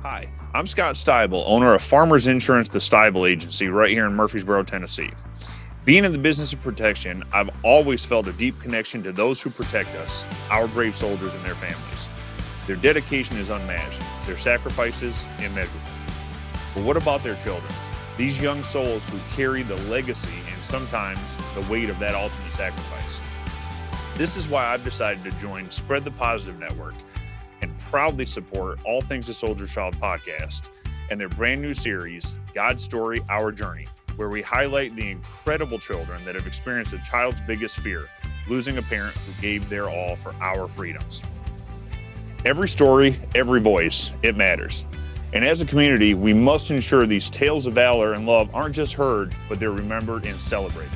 Hi, I'm Scott Steibel, owner of Farmers Insurance, the Steibel Agency, right here in Murfreesboro, Tennessee. Being in the business of protection, I've always felt a deep connection to those who protect us, our brave soldiers and their families. Their dedication is unmatched, their sacrifices immeasurable. But what about their children? These young souls who carry the legacy and sometimes the weight of that ultimate sacrifice. This is why I've decided to join Spread the Positive Network and proudly support All Things a Soldier's Child podcast and their brand new series, God's Story, Our Journey, where we highlight the incredible children that have experienced a child's biggest fear, losing a parent who gave their all for our freedoms. Every story, every voice, it matters. And as a community, we must ensure these tales of valor and love aren't just heard, but they're remembered and celebrated.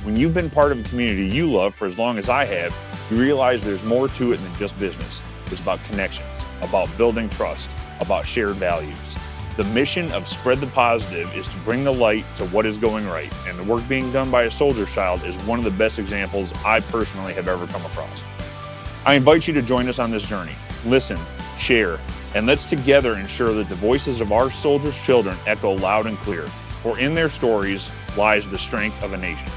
When you've been part of a community you love for as long as I have, you realize there's more to it than just business. It's about connections, about building trust, about shared values. The mission of Spread the Positive is to bring the light to what is going right, and the work being done by a soldier's child is one of the best examples I personally have ever come across. I invite you to join us on this journey. Listen, share, and let's together ensure that the voices of our soldiers' children echo loud and clear, for in their stories lies the strength of a nation.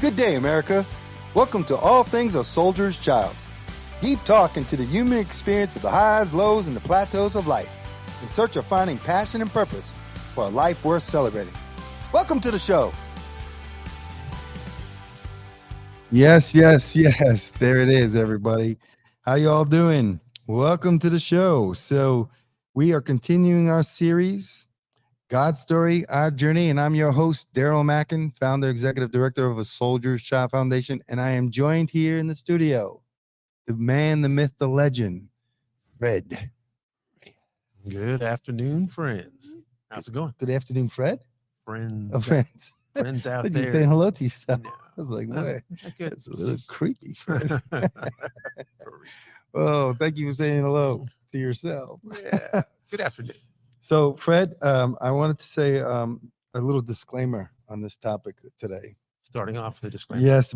Good day, America. Welcome to All Things a Soldier's Child. Deep talk into the human experience of the highs, lows, and the plateaus of life in search of finding passion and purpose for a life worth celebrating. Welcome to the show. Yes. There it is, everybody. How you all doing? Welcome to the show. So we are continuing our series, God's Story, Our Journey, and I'm your host, Daryl Mackin, founder, executive director of A Soldier's Child Foundation, and I am joined here in the studio, the man, the myth, the legend, Fred. Good afternoon, friends. How's it going? Good afternoon, Fred. Friends. Oh, friends. Friends out Did there. you saying hello to yourself? No. I was like, what? That's a little creepy, Fred. For Oh, thank you for saying hello to yourself. yeah. Good afternoon. So, Fred, I wanted to say a little disclaimer on this topic today. Starting off the disclaimer. Yes,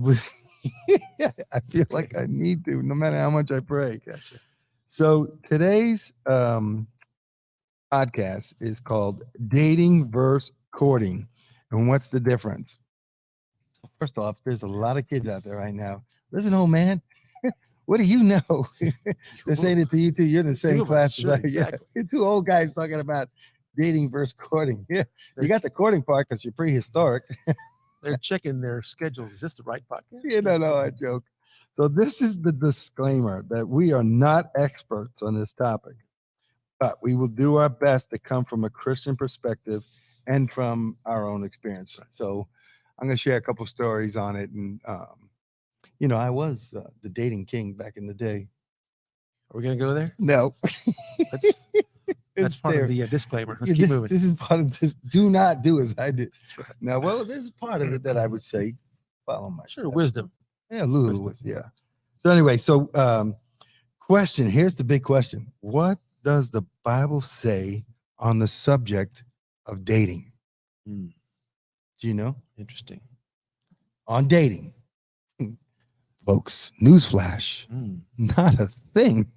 I feel like I need to, no matter how much I pray. Gotcha. So today's podcast is called Dating versus Courting. And what's the difference? So first off, there's a lot of kids out there right now. Listen, old man, what do you know? They're saying it to you too. You're in the same class as I. Exactly. Yeah. You're two old guys talking about dating versus courting. Yeah, you got the courting part because you're prehistoric. They're checking their schedules. Is this the right podcast? No, I joke. So this is the disclaimer that we are not experts on this topic, but we will do our best to come from a Christian perspective and from our own experience. Right. So I'm going to share a couple stories on it. And, I was the dating king back in the day. Are we going to go there? No. That's part of the disclaimer. Let's Yeah, keep moving. This is part of this. Do not do as I did. Right. Now, well, this is part of it that I would say follow my Sure, steps. wisdom. Yeah, Lulu was, yeah. So anyway, question, here's the big question. What does the Bible say on the subject of dating? Mm, Do you know? interesting. On dating. Folks, newsflash, not a thing.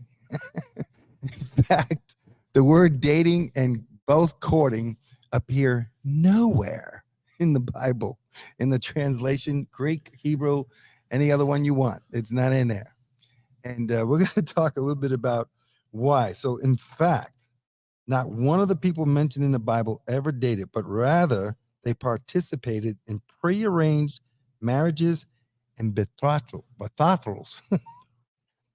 In fact, the word dating and both courting appear nowhere in the Bible, in the translation, Greek, Hebrew, any other one you want. It's not in there. And we're going to talk a little bit about why. So, in fact, not one of the people mentioned in the Bible ever dated, but rather they participated in prearranged marriages and betrothals.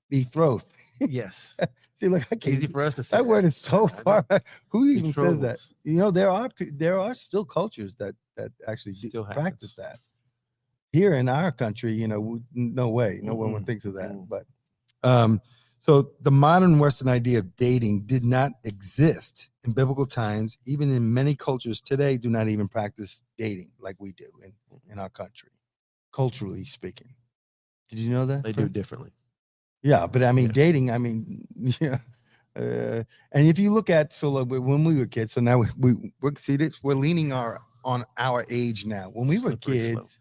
Betrothed. Yes. See, look, I can't. Easy for us to say. That word is so far. Who even says that? Betrothals. There are still cultures that actually Still practice happens. that. Here in our country, no way, no one thinks of that. Mm. But so the modern Western idea of dating did not exist in biblical times. Even in many cultures today, do not even practice dating like we do in our country, culturally speaking. Did you know that? They do it differently. Yeah, but I mean, Yeah. dating. I mean, yeah. And if you look at when we were kids, so now we're see this, we're leaning on our age now. When we were Slippery slope. kids,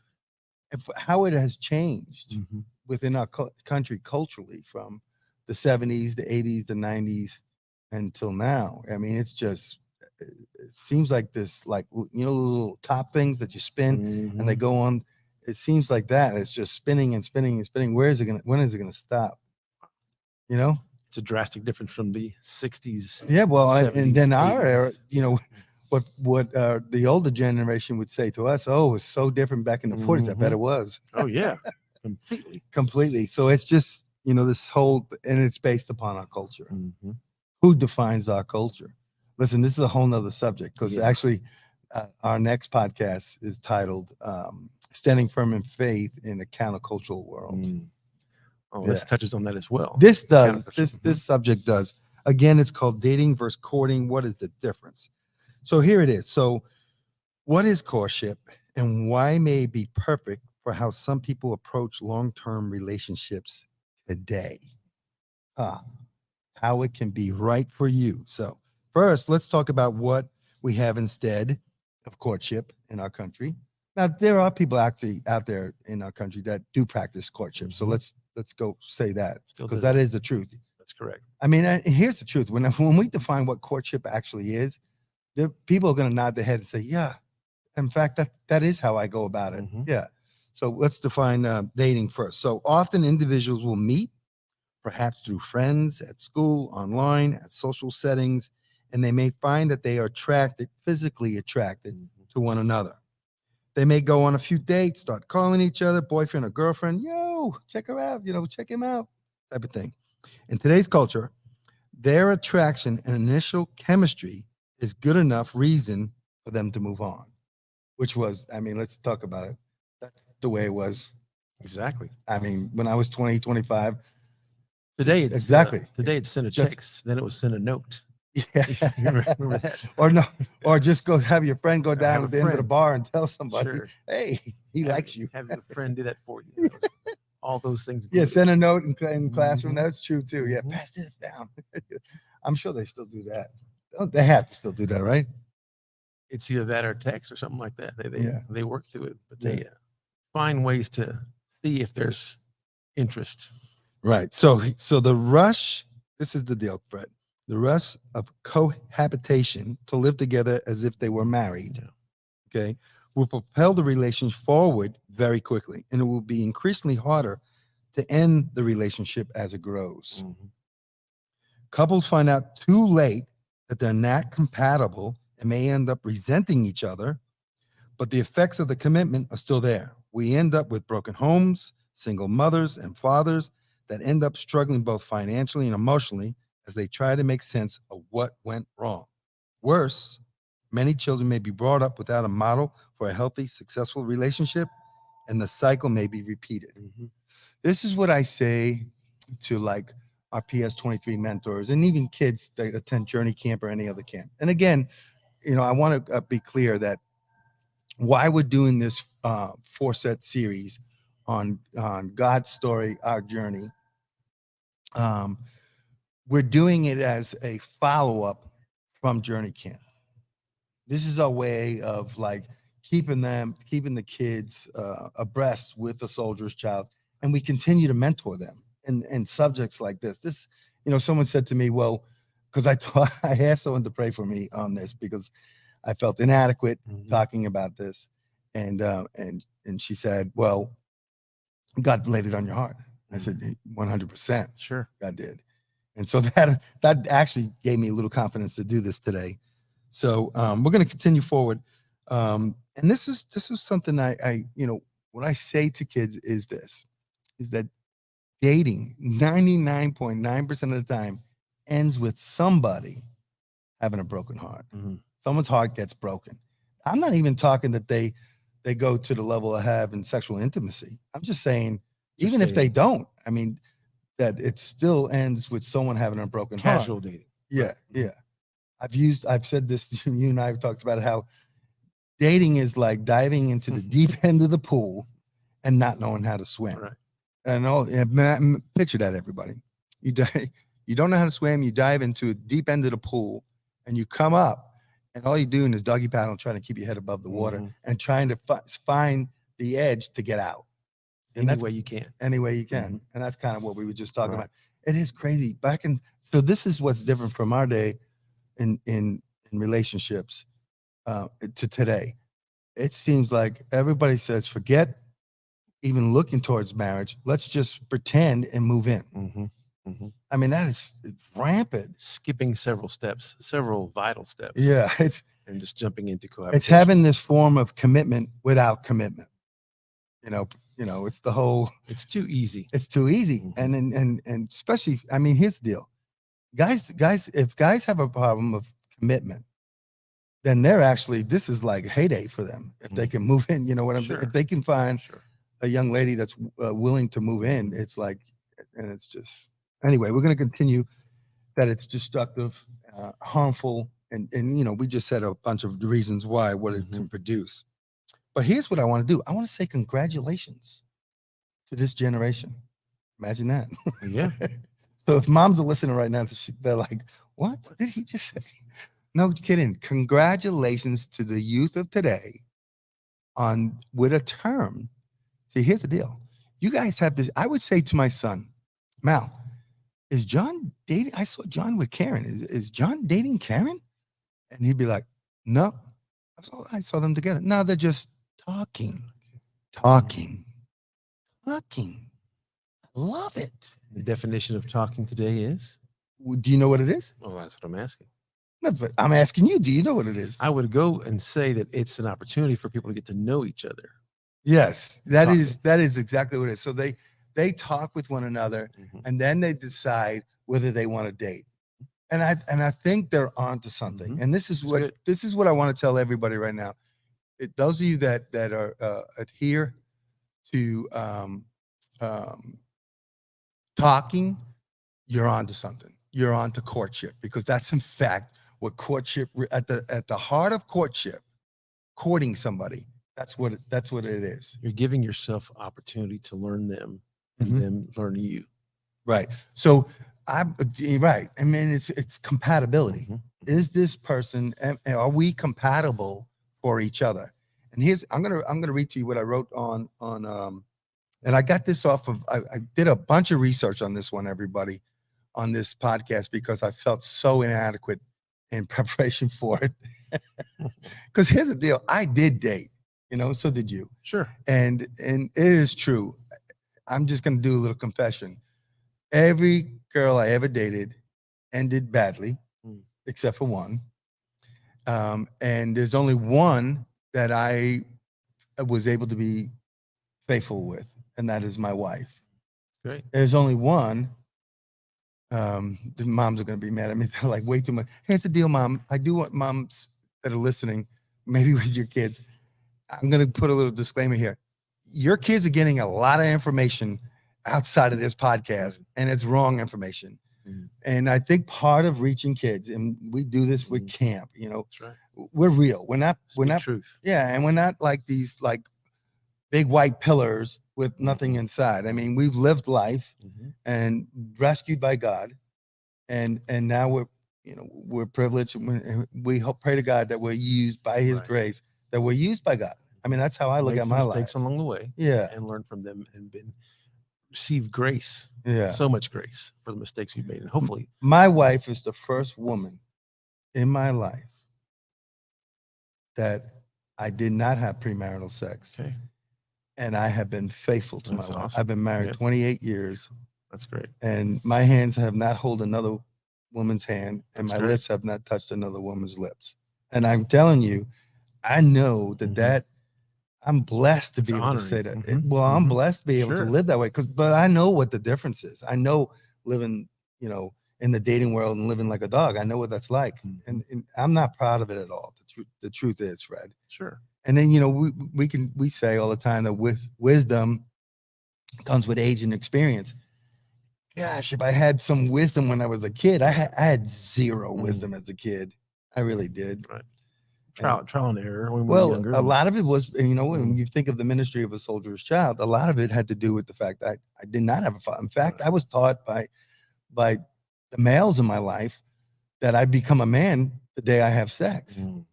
how it has changed Mm-hmm. within our country culturally from the 70s, the 80s, the 90s until now. I mean, it's just it seems like this, like little top things that you spin and they go on. It seems like that. It's just spinning and spinning and spinning. When is it gonna stop? You know? It's a drastic difference from the 60s. Yeah, well, 70s, and then our 80s. era, what the older generation would say to us, oh, it was so different back in the 40s. I bet it was. Oh yeah, Completely. So it's just, this whole, and it's based upon our culture. Mm-hmm. Who defines our culture? Listen, this is a whole nother subject because actually our next podcast is titled Standing Firm in Faith in a Countercultural World. Oh, this touches on that as well. This does. This subject does. Again, it's called dating versus courting. What is the difference? So here it is. So what is courtship and why may it be perfect for how some people approach long-term relationships today? How it can be right for you. So first, let's talk about what we have instead of courtship in our country. Now, there are people actually out there in our country that do practice courtship. So let's go say that, because that is the truth. That's correct. I mean, here's the truth. When we define what courtship actually is, people are going to nod their head and say, yeah, in fact, that is how I go about it. Yeah. So let's define dating first. So often individuals will meet, perhaps through friends, at school, online, at social settings, and they may find that they are physically attracted to one another. They may go on a few dates, start calling each other, boyfriend or girlfriend, yo, check her out, check him out, type of thing. In today's culture, their attraction and initial chemistry is good enough reason for them to move on, which was, let's talk about it. That's the way it was. Exactly. When I was 20, 25. Today, it's exactly. Today, it's send a text, then it was send a note. Yeah. You remember that? Or just go have your friend go down at the end of the bar and tell somebody, hey, he likes you. Have your friend do that for you. All those things. Yeah, send a note in classroom. That's true too. Yeah, pass this down. I'm sure they still do that. They have to still do that, right? It's either that or text or something like that. They work through it, but they find ways to see if there's interest. Right. So the rush, this is the deal, Fred. The rush of cohabitation to live together as if they were married, okay, will propel the relationship forward very quickly, and it will be increasingly harder to end the relationship as it grows. Couples find out too late that they're not compatible and may end up resenting each other, but the effects of the commitment are still there. We end up with broken homes, single mothers and fathers that end up struggling both financially and emotionally as they try to make sense of what went wrong. Worse, many children may be brought up without a model for a healthy, successful relationship, and the cycle may be repeated. This is what I say to our PS23 mentors and even kids that attend Journey Camp or any other camp. And again, I want to be clear that why we're doing this 4-set series on God's story, our journey. We're doing it as a follow-up from Journey Camp. This is our way of keeping the kids abreast with the soldier's child, and we continue to mentor them in subjects like this. Someone said to me, well, because I asked someone to pray for me on this because I felt inadequate talking about this, and she said, well, God laid it on your heart. I said, 100%. Sure, God did. And so that actually gave me a little confidence to do this today. So we're going to continue forward. And this is something I what I say to kids is that dating 99.9% of the time ends with somebody having a broken heart. Someone's heart gets broken. I'm not even talking that they go to the level of having sexual intimacy. I'm just saying, even if they don't, that it still ends with someone having a broken heart. Casual dating. Yeah, yeah. I've said this, you and I have talked about how dating is like diving into the deep end of the pool and not knowing how to swim. Right. And picture that, everybody. You don't know how to swim. You dive into a deep end of the pool, and you come up, and all you're doing is doggy paddle, trying to keep your head above the water and trying to find the edge to get out. And Any way you can. Any way you can. And that's kind of what we were just talking about. It is crazy. So this is what's different from our day in relationships to today. It seems like everybody says, forget even looking towards marriage. Let's just pretend and move in. I mean, it's rampant. Skipping several steps, several vital steps. Yeah. And just jumping into cohabitation. It's having this form of commitment without commitment. It's the whole. It's too easy. It's too easy. And especially, I mean, here's the deal. Guys, if guys have a problem of commitment, then this is like heyday for them. If they can move in, you know what I'm saying? If they can find a young lady that's willing to move in, it's like, and it's just, anyway, we're going to continue that it's destructive, harmful. And we just said a bunch of reasons why, what it can produce. But here's what I want to do. I want to say congratulations to this generation. Imagine that. Yeah. So if moms are listening right now, they're like, what did he just say? No kidding. Congratulations to the youth of today with a term. See, here's the deal. You guys have this. I would say to my son, Mal, is John dating? I saw John with Karen. Is John dating Karen? And he'd be like, no. I saw them together. No, they're just talking. I love it. The definition of talking today is? Do you know what it is? Well, that's what I'm asking. No, but I'm asking you, do you know what it is? I would go and say that it's an opportunity for people to get to know each other. Yes, that is exactly what it is. So they talk with one another and then they decide whether they want to date. And I think they're onto something. And this is what I want to tell everybody right now. Those of you that are adhere to talking, you're onto something. You're onto courtship, because that's in fact what courtship at the heart of courtship, courting somebody. That's what it is. You're giving yourself opportunity to learn them and them learn you. Right. So right. I mean, it's compatibility. Is this person, are we compatible for each other? And I'm gonna read to you what I wrote on and I got this off of, I did a bunch of research on this one, everybody, on this podcast, because I felt so inadequate in preparation for it. Because here's the deal. I did date, so did you. Sure. And it is true. I'm just going to do a little confession. Every girl I ever dated ended badly, except for one. And there's only one that I was able to be faithful with, and that is my wife. Great. There's only one. The moms are going to be mad at me. They're like, way too much. Here's the deal, Mom. I do want moms that are listening, maybe with your kids. I'm going to put a little disclaimer here. Your kids are getting a lot of information outside of this podcast, and it's wrong information. And I think part of reaching kids, and we do this with camp, That's right. We're real. We're not truth. Yeah. And we're not like these big white pillars with nothing inside. I mean, we've lived life and rescued by God. And now we're privileged. We pray to God that we're used by his grace, that we're used by God. I mean, that's how I look at my life. Mistakes along the way. Yeah. And learn from them and receive grace. Yeah. So much grace for the mistakes we've made. And hopefully. My wife is the first woman in my life that I did not have premarital sex. Okay. And I have been faithful to my wife. Awesome. I've been married 28 years. That's great. And my hands have not held another woman's hand, and That's my great. lips have not touched another woman's lips. And I'm telling you, I know that I'm blessed to be able to say that. I'm blessed to be able to live that way, but I know what the difference is. I know living, in the dating world and living like a dog. I know what that's like. And I'm not proud of it at all. The truth is, Fred. Sure. And then, we say all the time that wisdom comes with age and experience. Gosh, if I had some wisdom when I was a kid, I had zero wisdom as a kid. I really did. Right. Trial and error. When Well, we were younger. a lot of it was, when you think of the ministry of a soldier's child, a lot of it had to do with the fact that I did not have a father. In fact, I was taught by the males in my life that I become a man the day I have sex. Mm.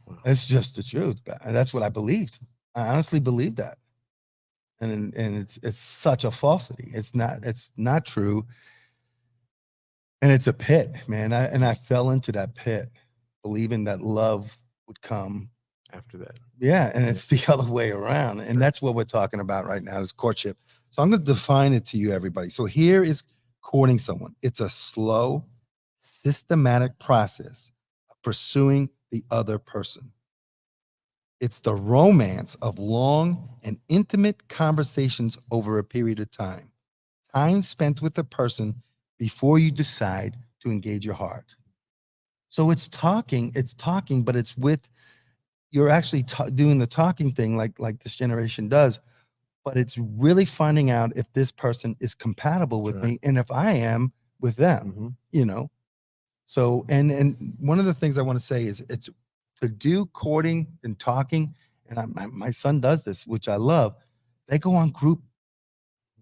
Wow. It's just the truth. That's what I believed. I honestly believed that. And it's such a falsity. It's not true. And it's a pit, man. I fell into that pit, believing that love would come After that. Yeah, and it's the other way around. And that's what we're talking about right now is courtship. So I'm going to define it to you, everybody. So here is courting someone. It's a slow, systematic process of pursuing the other person. It's the romance of long and intimate conversations over a period of time. Time spent with the person before you decide to engage your heart. So it's talking, but it's with you're actually doing the talking thing like this generation does, but it's really finding out if this person is compatible with me and if I am with them, you know? So, and one of the things I want to say is it's to do courting and talking. And my son does this, which I love. They go on group,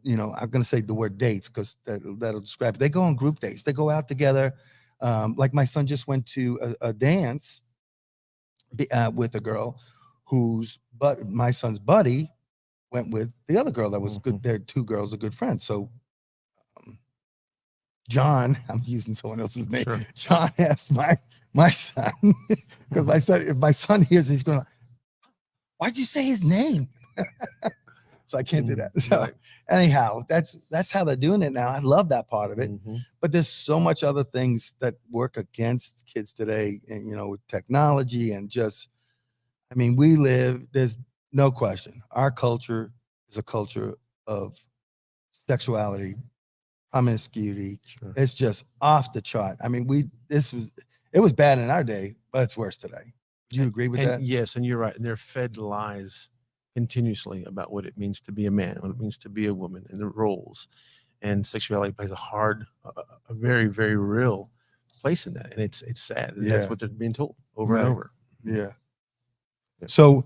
I'm going to say the word dates because that'll describe it. They go on group dates. They go out together. Like my son just went to a dance with a girl my son's buddy went with the other girl that was good. They're two girls are good friends. So John, I'm using someone else's name. Sure. John asked my son, because if my son hears, he's going, why'd you say his name? So I can't do that. So anyhow, that's how they're doing it now. I love that part of it. But there's so much other things that work against kids today, and with technology and just, there's no question. Our culture is a culture of sexuality, promiscuity. Sure. It's just off the chart. It was bad in our day, but it's worse today. Do you agree with that? Yes, and you're right. And they're fed lies continuously about what it means to be a man, what it means to be a woman, and the roles. And sexuality plays a very, very real place in that. And it's sad. Yeah. That's what they're being told over and over. Yeah. So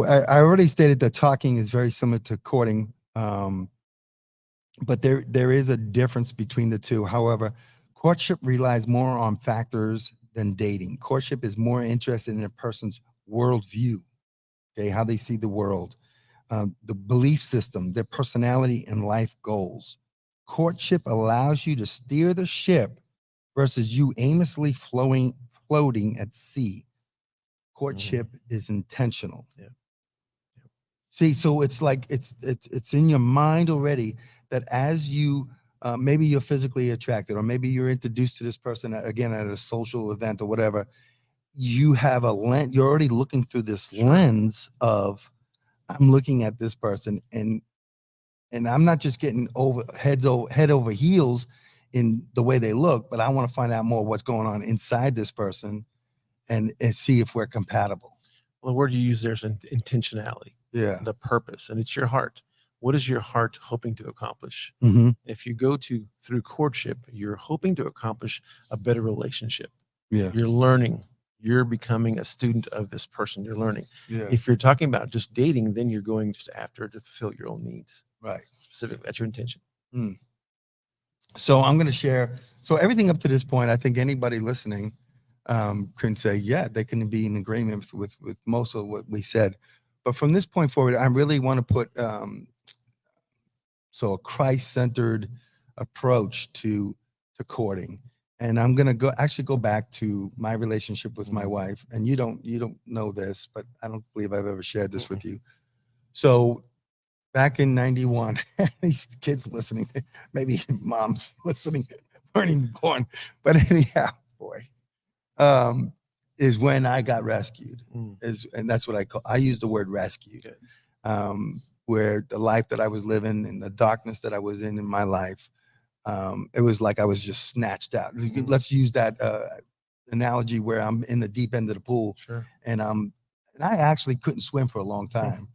I already stated that talking is very similar to courting, but there is a difference between the two. However, courtship relies more on factors than dating. Courtship is more interested in a person's worldview, okay, how they see the world, the belief system, their personality, and life goals. Courtship allows you to steer the ship versus you aimlessly floating at sea. Courtship is intentional. Yeah. See, so it's like it's in your mind already that as you maybe you're physically attracted, or maybe you're introduced to this person again at a social event or whatever. You have a lens. You're already looking through this lens of I'm looking at this person, and I'm not just getting head over heels in the way they look, but I want to find out more what's going on inside this person. And see if we're compatible. Well, the word you use there is intentionality. Yeah. The purpose. And it's your heart. What is your heart hoping to accomplish? If you go through courtship, you're hoping to accomplish a better relationship. Yeah. You're learning. You're becoming a student of this person. You're learning. Yeah. If you're talking about just dating, then you're going just after to fulfill your own needs. Right. Specifically, that's your intention. So I'm going to share. So everything up to this point, I think anybody listening can say, yeah, they can be in agreement with most of what we said. But from this point forward, I really want to put a Christ-centered approach to courting. And I'm going to go back to my relationship with my wife. And you don't know this, but I don't believe I've ever shared this with you. So back in 91, these kids listening, maybe moms listening, weren't even born. But anyhow, boy. Is when I got rescued. And that's what I use the word rescued. Where the life that I was living and the darkness that I was in my life, it was like I was just snatched out. Let's use that analogy where I'm in the deep end of the pool. Sure. And I actually couldn't swim for a long time.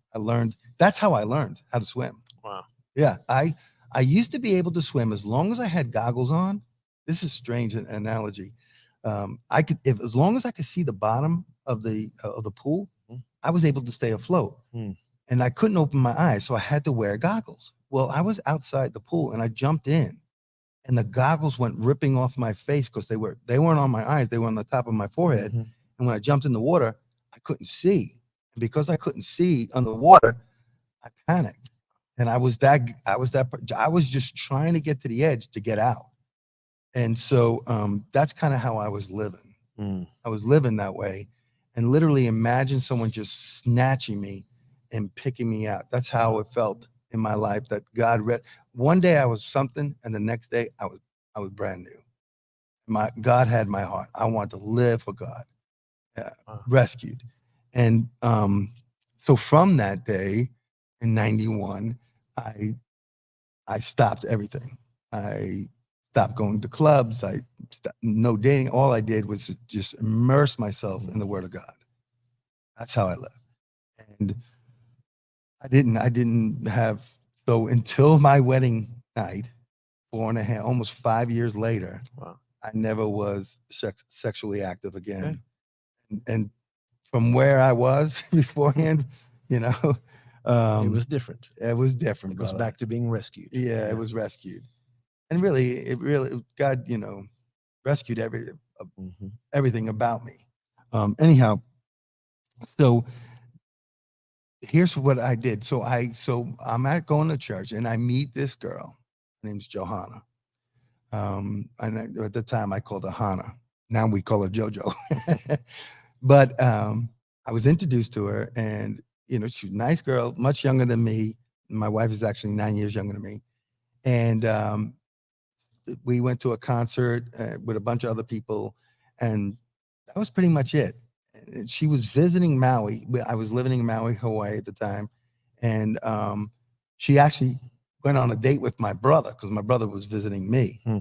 That's how I learned how to swim. Wow. Yeah. I used to be able to swim as long as I had goggles on. This is a strange analogy. As long as I could see the bottom of the pool, I was able to stay afloat, and I couldn't open my eyes, so I had to wear goggles. Well, I was outside the pool and I jumped in, and the goggles went ripping off my face because they weren't on my eyes, they were on the top of my forehead. Mhm. And when I jumped in the water, I couldn't see. And because I couldn't see underwater, I panicked. And I was just trying to get to the edge to get out. And so that's kind of how I was living. Mm. I was living that way, and literally imagine someone just snatching me and picking me out. That's how it felt in my life, that God read. One day I was something, and the next day I was brand new. God had my heart. I wanted to live for God. Wow. Rescued. And so from that day in 91, I stopped everything. I stopped going to clubs. No dating. All I did was just immerse myself in the Word of God. That's how I lived. And I didn't have, so until my wedding night, 4.5, almost 5 years later, Wow. I never was sexually active again. Okay. And from where I was beforehand, you know, It was different. it was different. It goes brother. back to being rescued. Yeah, it was rescued. And really, God, rescued Mhm. everything about me. Anyhow, so here's what I did. So I'm going to church, and I meet this girl. Her name's Johanna. At the time I called her Hannah. Now we call her JoJo. But I was introduced to her, and she's a nice girl, much younger than me. My wife is actually 9 years younger than me. And we went to a concert with a bunch of other people, and that was pretty much it. And she was visiting Maui. I was living in Maui, Hawaii at the time, and she actually went on a date with my brother because my brother was visiting me. Hmm.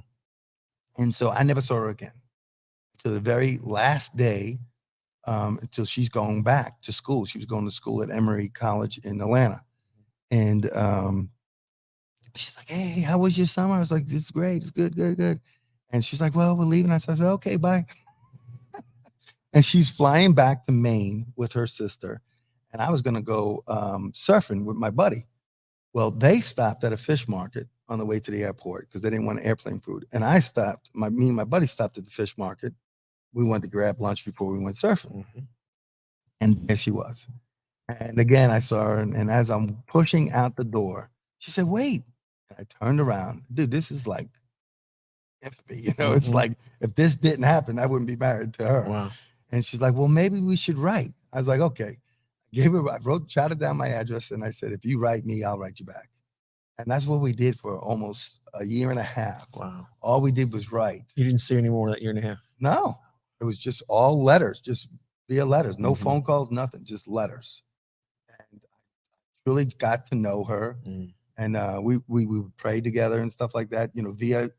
And so I never saw her again to the very last day, until she's going back to school. She was going to school at Emory College in Atlanta, and she's like, "Hey, how was your summer?" I was like, "It's great. It's good, good, good." And she's like, "Well, we're leaving." I said, "Okay, bye." And she's flying back to Maine with her sister, and I was going to go surfing with my buddy. Well, they stopped at a fish market on the way to the airport because they didn't want airplane food. And I stopped. Me and my buddy stopped at the fish market. We wanted to grab lunch before we went surfing, and there she was. And again, I saw her, and as I'm pushing out the door, she said, "Wait." And I turned around. Dude, this is like empathy. It's like, if this didn't happen, I wouldn't be married to her. Wow. And she's like, "Well, maybe we should write." I was like, "Okay." I jotted down my address, and I said, "If you write me, I'll write you back." And that's what we did for almost a year and a half. Wow. All we did was write. You didn't see any more that year and a half? No, it was just all letters, just via letters, no phone calls, nothing, just letters. And I really got to know her. And we would pray together and stuff like that, via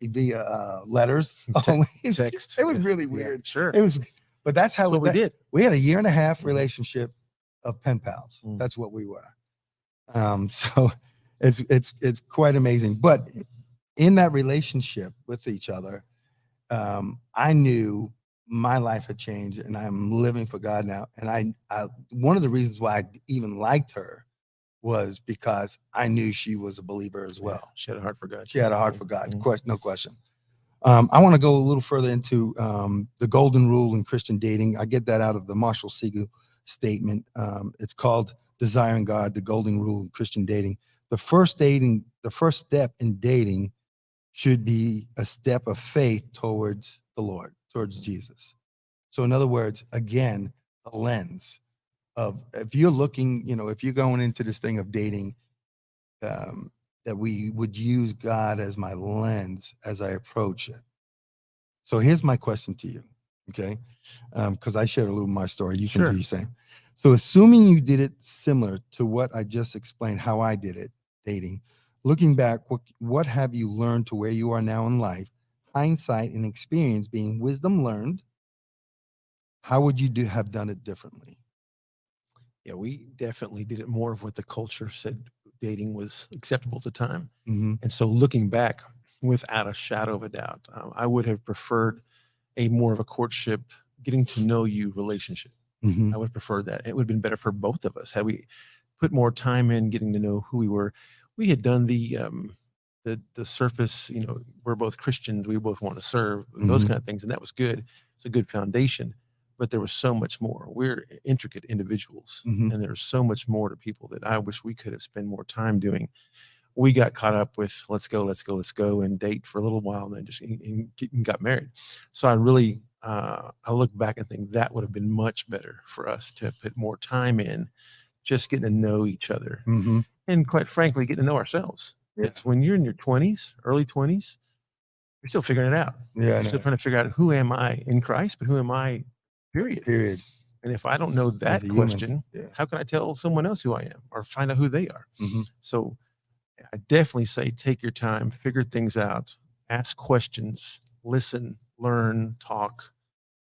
letters. Text. It was really weird. Yeah, sure. It was, but that's how what we did. We had a year and a half relationship of pen pals. Mm. That's what we were. So it's quite amazing. But in that relationship with each other, I knew my life had changed, and I'm living for God now. And I one of the reasons why I even liked her was because I knew she was a believer as well. Yeah, she had a heart for God. She had a heart for God. No question. I want to go a little further into the golden rule in Christian dating. I get that out of the Marshall Siegel statement. It's called Desiring God, the Golden Rule in Christian Dating. The first step in dating should be a step of faith towards the Lord, towards Jesus. So in other words, again, a lens of, if you're looking, if you're going into this thing of dating, that we would use God as my lens as I approach it. So here's my question to you, okay? Because I shared a little of my story. You can do the same. So assuming you did it similar to what I just explained, how I did it, dating, looking back, what have you learned to where you are now in life? Hindsight and experience being wisdom learned. How would you have done it differently? Yeah, we definitely did it more of what the culture said dating was acceptable at the time. Mm-hmm. And so looking back, without a shadow of a doubt, I would have preferred a more of a courtship, getting to know you relationship. Mm-hmm. I would prefer that. It would have been better for both of us had we put more time in getting to know who we were. We had done the the surface, we're both Christians, we both want to serve, and those Mhm. kind of things, and that was good. It's a good foundation, but there was so much more. We're intricate individuals, Mhm. and there's so much more to people that I wish we could have spent more time doing. We got caught up with let's go and date for a little while, and then just and got married. So I really I look back and think that would have been much better for us to put more time in, just getting to know each other, Mhm. and quite frankly, getting to know ourselves. Yeah. It's when you're in your 20s, early 20s, you're still figuring it out. Yeah, I You're still know. trying to figure out who am I in Christ, but who am I, period. Period. And if I don't know As that a human. question, Yeah. how can I tell someone else who I am or find out who they are? Mhm. So I definitely say take your time, figure things out, ask questions, listen, learn, talk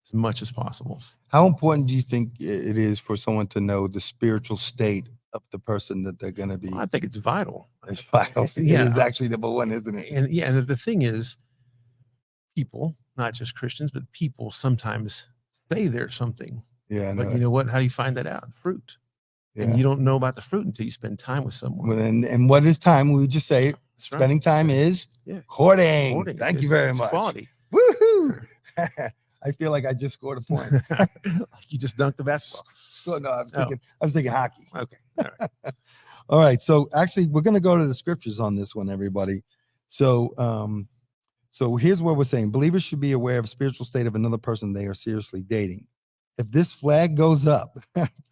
as much as possible. How important do you think it is for someone to know the spiritual state of the person that they're going to be? I think it's vital. It's vital. It Yeah. is actually number one, isn't it? And the thing is, people, not just Christians, but people sometimes say there's something. Yeah, I But know. you know what? How do you find that out? Fruit. And Yeah. you don't know about the fruit until you spend time with someone. Well, and what is time? We would just say right. spending time is Yeah. courting. Courting. Thank you It's- very it's much. Quality. Woohoo! I feel like I just scored a point. You just dunked the basketball. So, no, Oh. I was thinking hockey. Okay. All right. All right. So actually, we're going to go to the scriptures on this one, everybody. So, so here's what we're saying: believers should be aware of the spiritual state of another person they are seriously dating. If this flag goes up,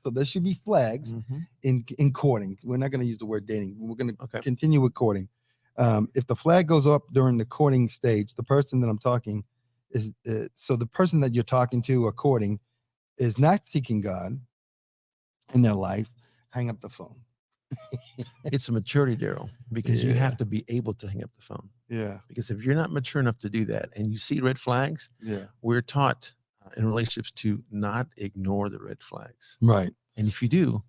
so there should be flags Mhm. in courting. We're not going to use the word dating. We're going to Okay. continue with courting. If the flag goes up during the courting stage, the person that I'm talking is so the person that you're talking to or courting is not seeking God in their life. Hang up the phone. It's a maturity, Daryl, because you Yeah. have to be able to hang up the phone. Yeah, Because if you're not mature enough to do that and you see red flags, yeah, we're taught in relationships to not ignore the red flags. right. And if you do,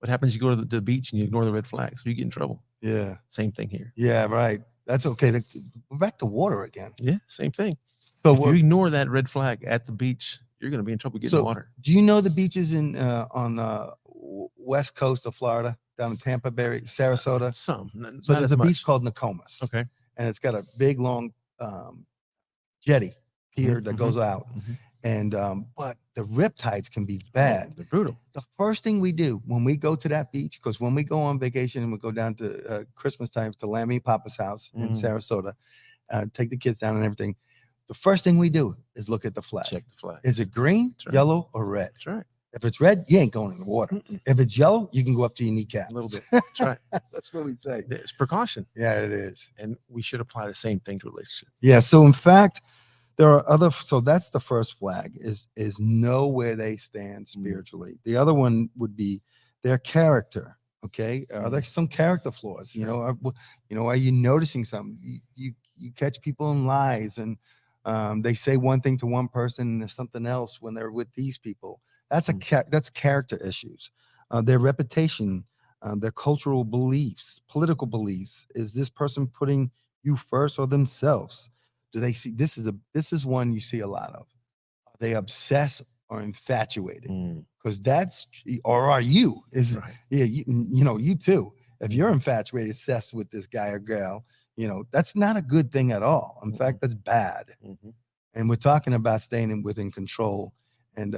what happens? You go to the beach and you ignore the red flags, so you get in trouble. Yeah, Same thing here. yeah, right. That's okay. We're back to water again. Yeah, same thing. So If you ignore that red flag at the beach, you're going to be in trouble getting So- water. do you know the beaches in on west coast of Florida, down in Tampa Bay, Sarasota? Some. So Not there's as a beach much. called Nokomis, Okay. and it's got a big long jetty pier that goes out. Mhm. And but the riptides can be bad. Oh, they're brutal. The first thing we do when we go to that beach, because when we go on vacation and we go down to Christmas times to Lammy Papa's house in Sarasota, take the kids down and everything, the first thing we do is look at the flag. Check the flag. Is it green, That's right. yellow, or red? That's right. If it's red, you ain't going in the water. Mm-mm. If it's yellow, you can go up to your kneecap. A little bit. That's right. That's what we say. It's precaution. Yeah, it is. And we should apply the same thing to a relationship. Yeah. So in fact, there are other. So that's the first flag: is know where they stand spiritually. The other one would be their character. Okay, are there some character flaws? You know, are you noticing something? You catch people in lies, and they say one thing to one person and there's something else when they're with these people. That's that's character issues. Their reputation, their cultural beliefs, political beliefs. Is this person putting you first or themselves? Do they see this is one you see a lot of? Are they obsessed or infatuated? Because that's, or are you? Is Right. Yeah, you too. If you're infatuated, obsessed with this guy or girl, that's not a good thing at all. In fact, that's bad. And we're talking about staying within control and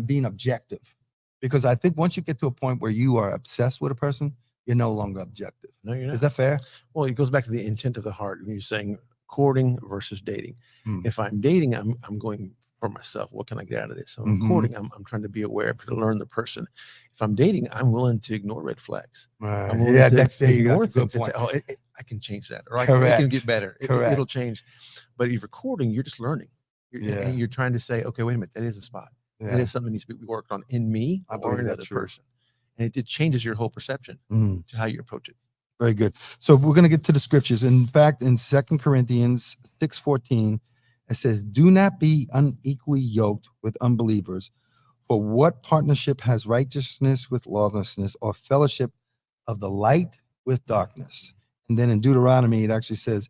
being objective. Because I think once you get to a point where you are obsessed with a person, you're no longer objective. No, you're not. Is that fair? Well, it goes back to the intent of the heart when you're saying courting versus dating. Mm. If I'm dating, I'm going for myself. What can I get out of this? So I'm Mhm. courting. I'm trying to be aware to learn the person. If I'm dating, I'm willing to ignore red flags. I'm willing Yeah, to that's there you go. ignore That's a good things and point. say, oh, I can change that, or I can Correct. get better. It'll Correct. change. But if you're courting, you're just learning. And you're trying to say, okay, wait a minute, that is a spot. That is something that needs to be worked on in me or in another person. And it changes your whole perception to how you approach it. Very good. So we're going to get to the scriptures. In fact, in 2 Corinthians 6:14, it says, do not be unequally yoked with unbelievers. For what partnership has righteousness with lawlessness, or fellowship of the light with darkness? And then in Deuteronomy, it actually says,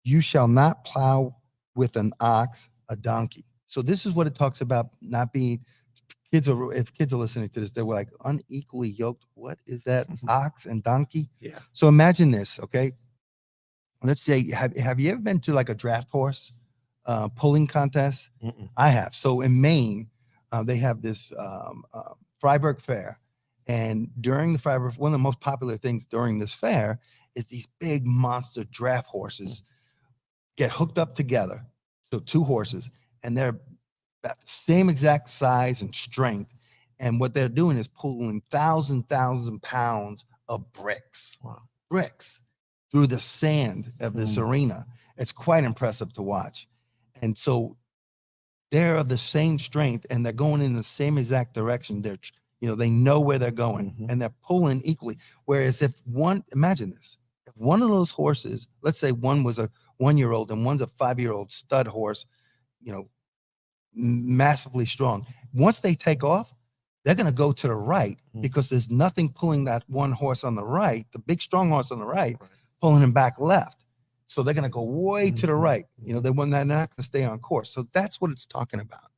you shall not plow with an ox a donkey. So this is what it talks about not being, if kids are listening to this, they were like unequally yoked. What is that? Ox and donkey? Yeah. So imagine this, okay? let's say, have you ever been to like a draft horse pulling contest? I have. So in Maine, they have this Freiburg Fair. And during the Freiburg, one of the most popular things during this fair is these big monster draft horses get hooked up together. So two horses, and they're about the same exact size and strength. And what they're doing is pulling thousands of pounds of bricks, bricks through the sand of this arena. It's quite impressive to watch. And so they're of the same strength and they're going in the same exact direction. They're, they know where they're going and they're pulling equally. Whereas if imagine this, if one of those horses, let's say one was a 1-year-old and one's a 5-year-old stud horse, massively strong. Once they take off, they're going to go to the right because there's nothing pulling that one horse on the right, the big strong horse on the right, pulling him back left. So they're going to go way to the right. They're not going to stay on course. So that's what it's talking about.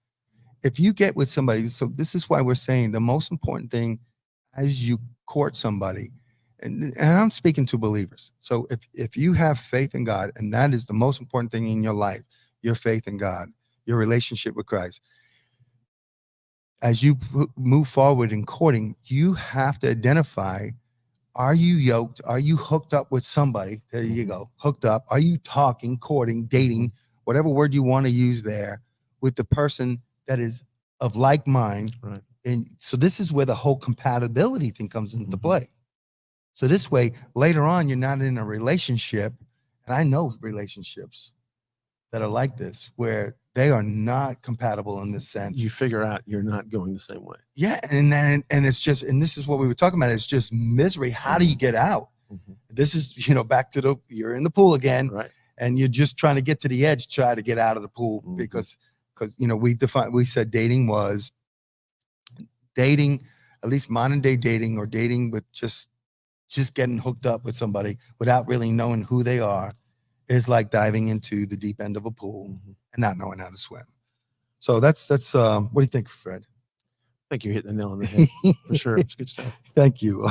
If you get with somebody, so this is why we're saying the most important thing as you court somebody, and I'm speaking to believers. So if you have faith in God, and that is the most important thing in your life, your faith in God, your relationship with Christ, as you move forward in courting, you have to identify, are you yoked? Are you hooked up with somebody? There you go, hooked up. Are you talking, courting, dating, whatever word you want to use there, with the person that is of like mind? Right. And so this is where the whole compatibility thing comes into play. So this way, later on, you're not in a relationship, and I know relationships that are like this, where they are not compatible in this sense. You figure out you're not going the same way. Yeah, and it's just, and this is what we were talking about. It's just misery. How do you get out? This is, back to you're in the pool again, Right. and you're just trying to get to the edge, try to get out of the pool because we said dating, at least modern day dating, or dating with just getting hooked up with somebody without really knowing who they are, is like diving into the deep end of a pool and not knowing how to swim. So that's what do you think, Fred? I think you're hitting the nail on the head for sure. It's good stuff. Thank you.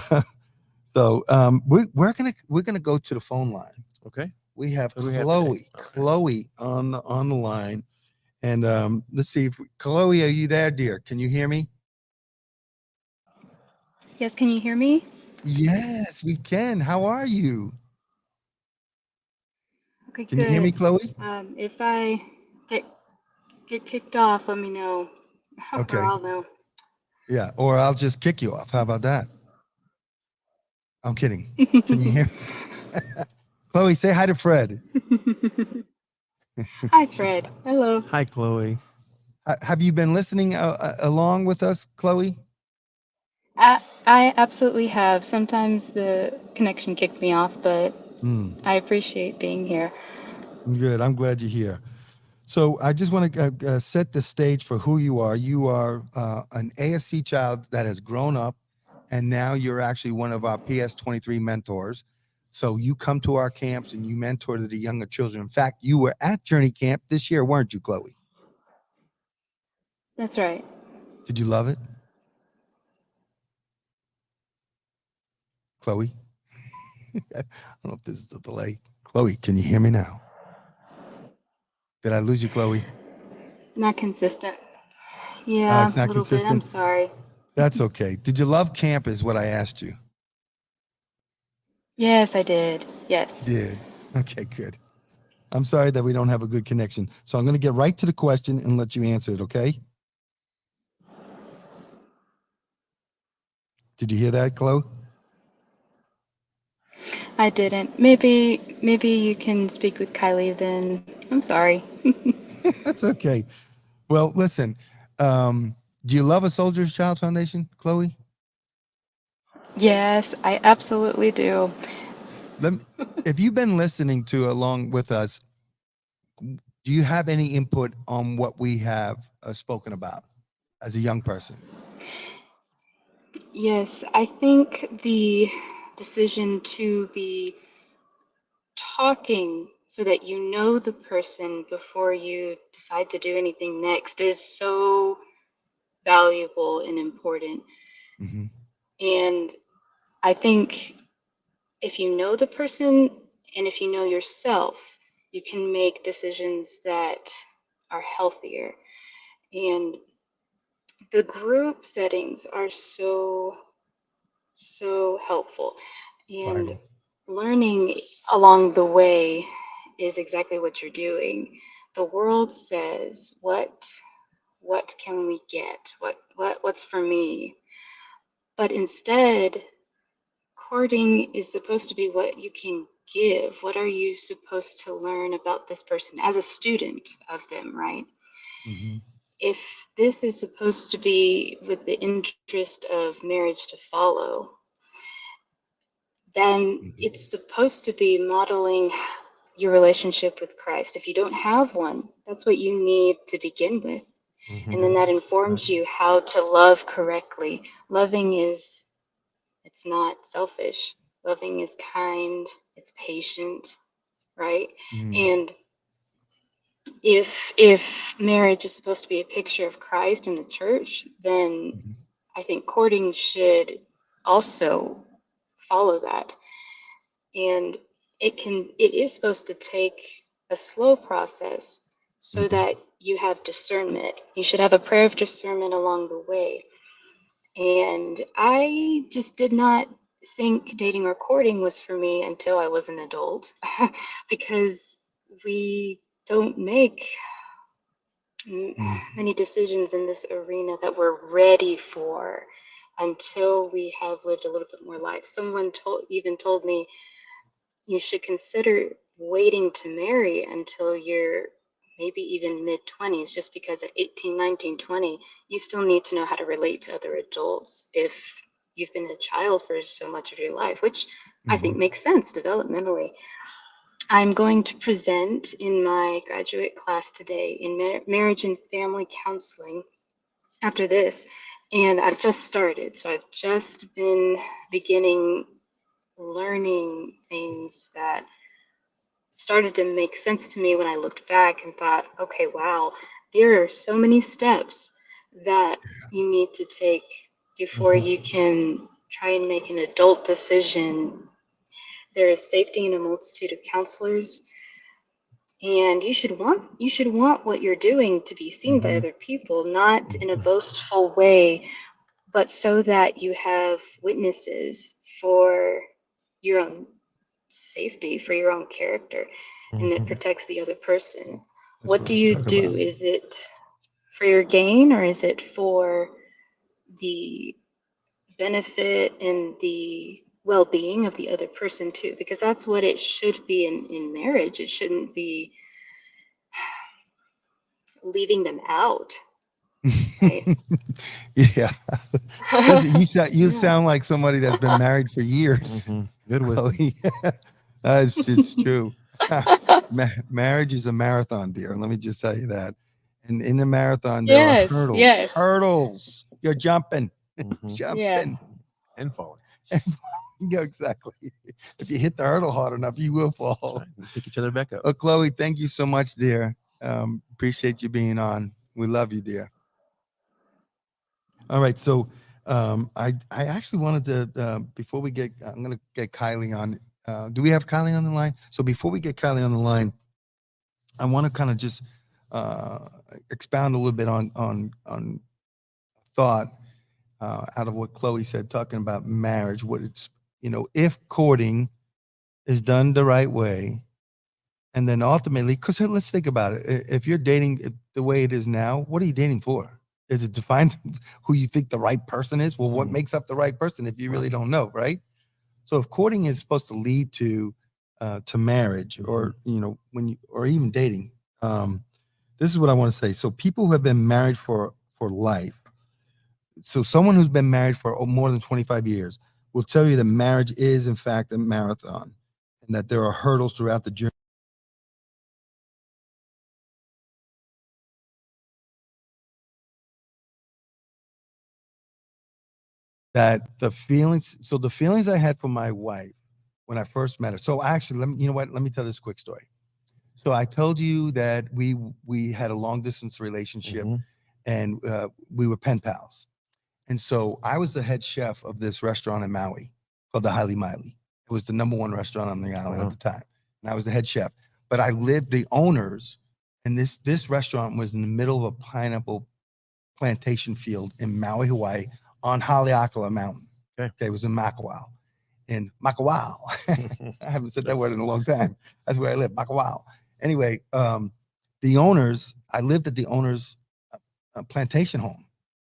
So we're gonna go to the phone line. Okay. We have Who do we have Chloe. today? All right. Chloe on the line, and let's see if Chloe, are you there, dear? Can you hear me? Yes, can you hear me? Yes, we can. How are you? Okay, Can you hear me, good. Chloe? If I get kicked off, let me know, Okay. or I'll know. Yeah, or I'll just kick you off. How about that? I'm kidding. Can you hear me? Chloe, say hi to Fred. Hi, Fred. Hello. Hi, Chloe. Have you been listening along with us, Chloe? I absolutely have. Sometimes the connection kicked me off, but I appreciate being here. Good. I'm glad you're here. So I just want to set the stage for who you are. You are an ASC child that has grown up, and now you're actually one of our PS23 mentors. So you come to our camps and you mentor the younger children. In fact, you were at Journey Camp this year, weren't you, Chloe? That's right. Did you love it? Chloe? I don't know if this is the delay. Chloe, can you hear me now? Did I lose you, Chloe? Not consistent. Yeah, It's a not little bit. I'm consistent. sorry. That's okay. Did you love camp is what I asked you. Yes, I did. Yes. You did. Okay, good. I'm sorry that we don't have a good connection. So I'm going to get right to the question and let you answer it, okay? Did you hear that, Chloe? I didn't. Maybe you can speak with Kylie then. I'm sorry. That's okay. Well, listen, do you love a Soldier's Child Foundation, Chloe? Yes, I absolutely do. If you've been listening to along with us, do you have any input on what we have spoken about as a young person? Yes, I think the decision to be talking so that you know the person before you decide to do anything next is so valuable and important. Mm-hmm. And I think if you know the person And if you know yourself, you can make decisions that are healthier. And the group settings are so helpful. And Vital. learning along the way is exactly what you're doing. The world says, what can we get? What's for me? But instead, courting is supposed to be what you can give. What are you supposed to learn about this person as a student of them, right? Mm-hmm. If this is supposed to be with the interest of marriage to follow, then Mm-hmm. it's supposed to be modeling your relationship with Christ. If you don't have one, that's what you need to begin with. And then that informs you how to love correctly. Loving is, it's not selfish. Loving is kind, it's patient, right? Mm-hmm. And if marriage is supposed to be a picture of Christ in the church, then Mm-hmm. I think courting should also follow that. And it is supposed to take a slow process so Mm-hmm. that you have discernment. You should have a prayer of discernment along the way. And I just did not think dating or courting was for me until I was an adult because we don't make many decisions in this arena that we're ready for until we have lived a little bit more life. Someone even told me you should consider waiting to marry until you're maybe even mid 20s, just because at 18, 19, 20, you still need to know how to relate to other adults if you've been a child for so much of your life, which I Mm-hmm. think makes sense developmentally. I'm going to present in my graduate class today in marriage and family counseling after this. And I've just started, so I've just been beginning learning things that started to make sense to me when I looked back and thought, okay, wow, there are so many steps that you need to take before Mm-hmm. you can try and make an adult decision. There is safety in a multitude of counselors, and you should want what you're doing to be seen by Mm-hmm. other people, not in a boastful way, but so that you have witnesses for your own safety, for your own character, and it protects the other person. That's What what do let's you talk about. do? Is it for your gain, or is it for the benefit and the well-being of the other person too? Because that's what it should be in marriage. It shouldn't be leaving them out, right? Yeah. Listen, you Yeah. sound like somebody that's been married for years. Good Oh, wisdom. yeah. It's true. Marriage is a marathon, dear. Let me just tell you that. And in the marathon, there are Yes, hurdles. yes, Hurdles. You're jumping, yeah. jumping. And falling. Yeah, exactly. If you hit the hurdle hard enough, you will That's fall. right. We pick each other back up. Well, Chloe, thank you so much, dear. Appreciate you being on. We love you, dear. All right. So I actually wanted to, before we get, I'm going to get Kylie on. Do we have Kylie on the line? So before we get Kylie on the line, I want to kind of just expound a little bit on thought out of what Chloe said, talking about marriage, what it's, if courting is done the right way, and then ultimately, because let's think about it. If you're dating the way it is now, what are you dating for? Is it to find who you think the right person is? Well, what makes up the right person if you really don't know, right? So if courting is supposed to lead to marriage, or or even dating, this is what I want to say. So people who have been married for life, so someone who's been married for more than 25 years will tell you that marriage is in fact a marathon, and that there are hurdles throughout the journey. That the feelings I had for my wife when I first met her. So actually, you know what? Let me tell this quick story. So I told you that we had a long distance relationship, and we were pen pals. And so I was the head chef of this restaurant in Maui called the Highly Miley. It was the #1 restaurant on the island at the time. and I was the head chef. But I lived the owners, and this restaurant was in the middle of a pineapple plantation field in Maui, Hawaii, on Haleakala Mountain. Okay. It was in Makawao. In Makawao. I haven't said that word in a long time. That's where I live, Makawao. Anyway, the owners, I lived at the owners' plantation home,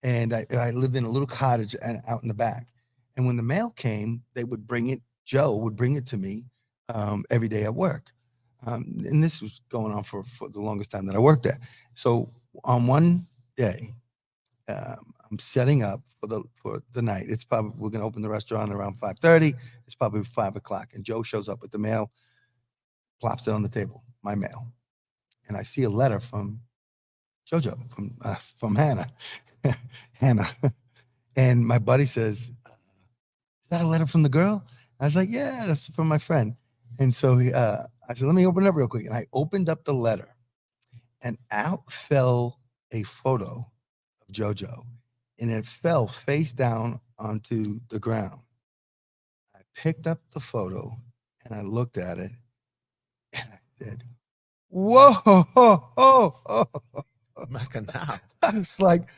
and I lived in a little cottage out in the back. And when the mail came, they would bring it, Joe would bring it to me every day at work. And this was going on for the longest time that I worked there. So on one day, I'm setting up for the night. It's probably, we're going to open the restaurant around 5:30. It's probably 5 o'clock. And Joe shows up with the mail, plops it on the table, my mail. And I see a letter from JoJo, from Hannah. Hannah. And my buddy says, is that a letter from the girl? I was like, yeah, that's from my friend. And so I said, let me open it up real quick. And I opened up the letter, and out fell a photo of JoJo, and it fell face down onto the ground. I picked up the photo and I looked at it, and I said, whoa, Macanao. I was like,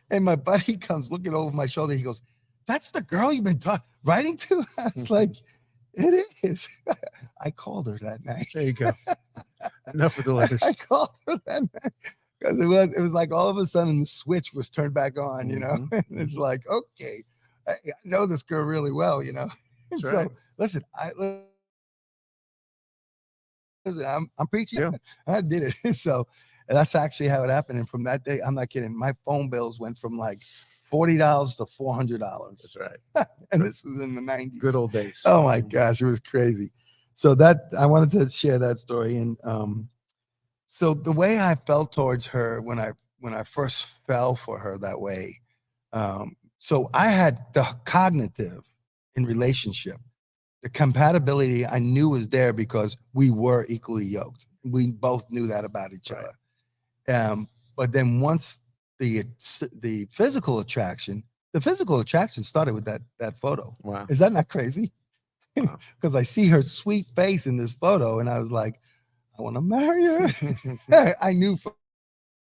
and my buddy comes looking over my shoulder. He goes, that's the girl you've been writing to? I was like, it is. I called her that night. There you go. Enough with the letters. I called her that night because it was like all of a sudden the switch was turned back on, you know? And it's like, okay, I know this girl really well, you know? That's So right. listen, I'm preaching. Yeah. I did it. So that's actually how it happened. And from that day, I'm not kidding, my phone bills went from like $40 to $400. That's right. And this was in the 90s. Good old days. Oh my gosh, it was crazy. So that I wanted to share that story. And so the way I felt towards her when I first fell for her that way, so I had the cognitive in relationship, the compatibility I knew was there because we were equally yoked. We both knew that about each other. But then once the physical attraction started with that photo. Wow. Is that not crazy? Wow. Because I see her sweet face in this photo, and I was like, I want to marry her. I knew.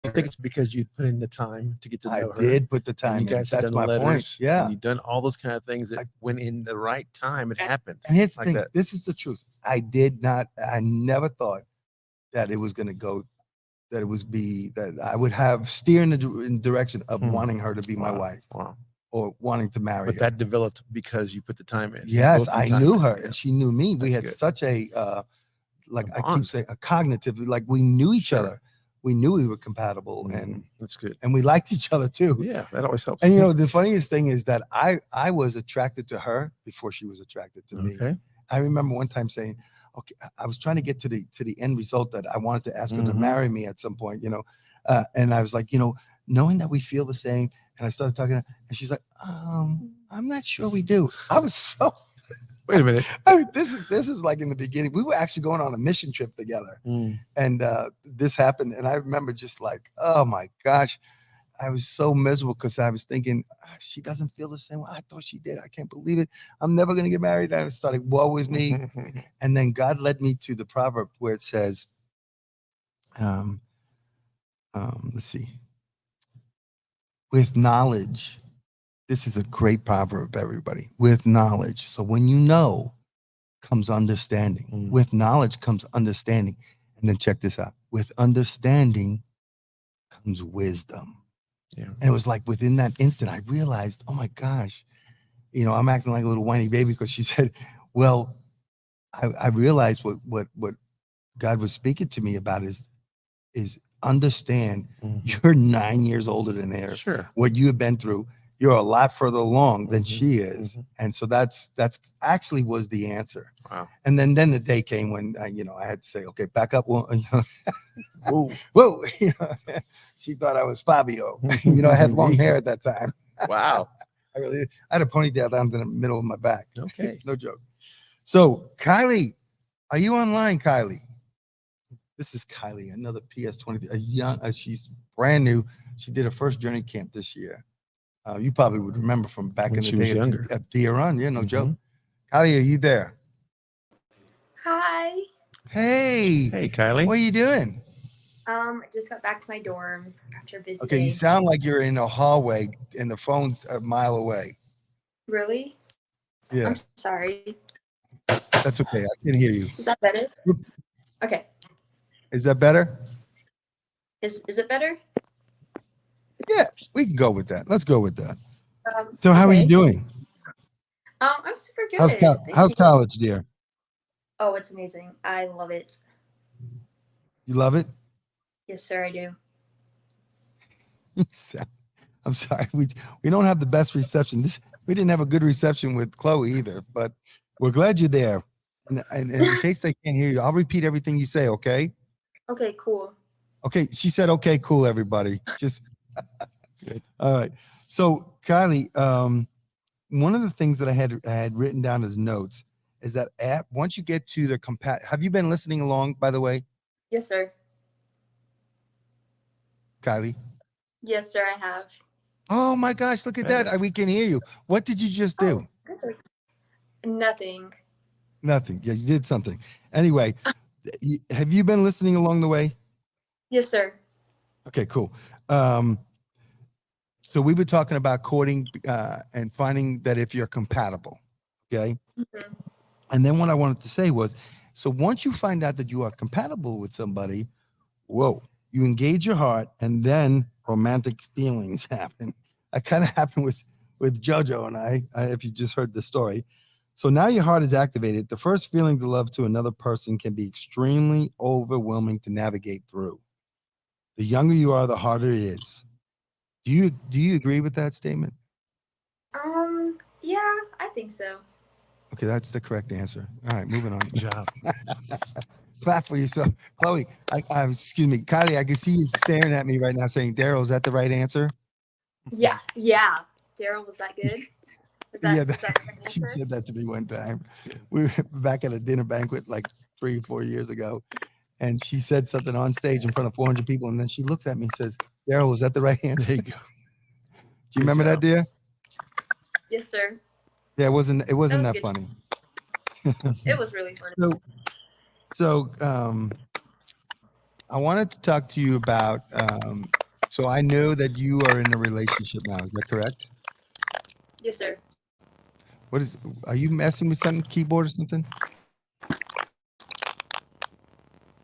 I think it's because you put in the time to get to know her. I did put the time. You guys That's have done my letters. point. Yeah. You've done all those kind of things that when in the right time it happened. And here's the like thing. that. This is the truth. I never thought that it was going to go, that I would have steer in the direction of wanting her to be my wife. Wow. Or wanting to marry But her. that developed because you put the time in. Yes, I knew her, and she knew me. We That's had good. such a like A I bond. keep saying, a cognitive, like we knew each Sure. other. We knew we were compatible, and That's good. we liked each other too. Yeah, that always helps. And you know, the funniest thing is that I was attracted to her before she was attracted to me. Okay. I remember one time saying, okay, I was trying to get to the end result that I wanted to ask her to marry me at some point, you know. And I was like, you know, knowing that we feel the same. And I started talking to her, and she's like, I'm not sure we do. I was so Wait a minute. this is like in the beginning. We were actually going on a mission trip together. Mm. And this happened. And I remember just like, oh my gosh, I was so miserable because I was thinking, she doesn't feel the same way. I thought she did. I can't believe it. I'm never going to get married. I started, woe with me. And then God led me to the proverb where it says, let's see, with knowledge. This is a great proverb, everybody. With knowledge. So when you know comes understanding. With knowledge comes understanding. And then check this out. With understanding comes wisdom. Yeah. And it was like within that instant, I realized, oh my gosh, you know, I'm acting like a little whiny baby because she said, well, I realized what God was speaking to me about is understand you're 9 years older than her. Sure. What you have been through, you're a lot further along than she is. And so that's actually was the answer. Wow. And then the day came when you know, I had to say, okay, back up. Well, you know, whoa, you know, she thought I was Fabio. You know, I had long hair at that time. Wow. I had a ponytail down to the middle of my back. Okay. No joke. So Kylie, are you online, Kylie? This is Kylie, another PS23, a young, she's brand new. She did her first journey camp this year. You probably would remember from back When in the she was day younger. at Thea Run. Yeah, no joke. Kylie, are you there? Hi. Hey, Hey, Kylie. what are you doing? I just got back to my dorm after a busy Okay, day. you sound like you're in a hallway and the phone's a mile away. Really? Yeah, I'm sorry. that's okay. I can hear you. Is that better? Okay. Is that better? Is it better? Yeah, we can go with that. Let's go with that. So, how are you Okay. doing? I'm super good. Thank How's you. college, dear? Oh, it's amazing. I love it. You love it? Yes, sir, I do. I'm sorry, we don't have the best reception. We didn't have a good reception with Chloe either, but we're glad you're there. And in case they can't hear you, I'll repeat everything you say. Okay? Okay, cool. Okay. She said, "Okay, cool, everybody." Just all right. So, Kylie, one of the things that I had written down as notes is that once you get to the have you been listening along, by the way, Yes, sir. Kylie? Yes, sir, I have. Oh my gosh, look at that. We can hear you. What did you just do? Oh, good. Nothing. Nothing. Yeah, you did something. Anyway, have you been listening along the way? Yes, sir. Okay, cool. So we were talking about courting and finding that if you're compatible. Okay. Mhm. And then what I wanted to say was, so once you find out that you are compatible with somebody, whoa, you engage your heart, and then romantic feelings happen. That kind of happened with JoJo and I, if you just heard the story. So now your heart is activated. The first feelings of love to another person can be extremely overwhelming to navigate through. The younger you are, the harder it is. Do you agree with that statement? Yeah, I think so. Okay, that's the correct answer. All right, moving on. Good job. Clap for yourself. Chloe, excuse me, Kylie, I can see you staring at me right now saying, Daryl, is that the right answer? Yeah. Daryl, was that good? Was that the right She answer? said that to me one time. We were back at a dinner banquet like 3 or 4 years ago, and she said something on stage in front of 400 people, and then she looks at me and says, Daryl, was that the right answer? There you go. Do you remember that, dear? Yes, sir. Yeah, it wasn't was that good. funny. It was really funny. So I wanted to talk to you about so I know that you are in a relationship now. Is that correct? Yes, sir. Are you messing with something, keyboard or something?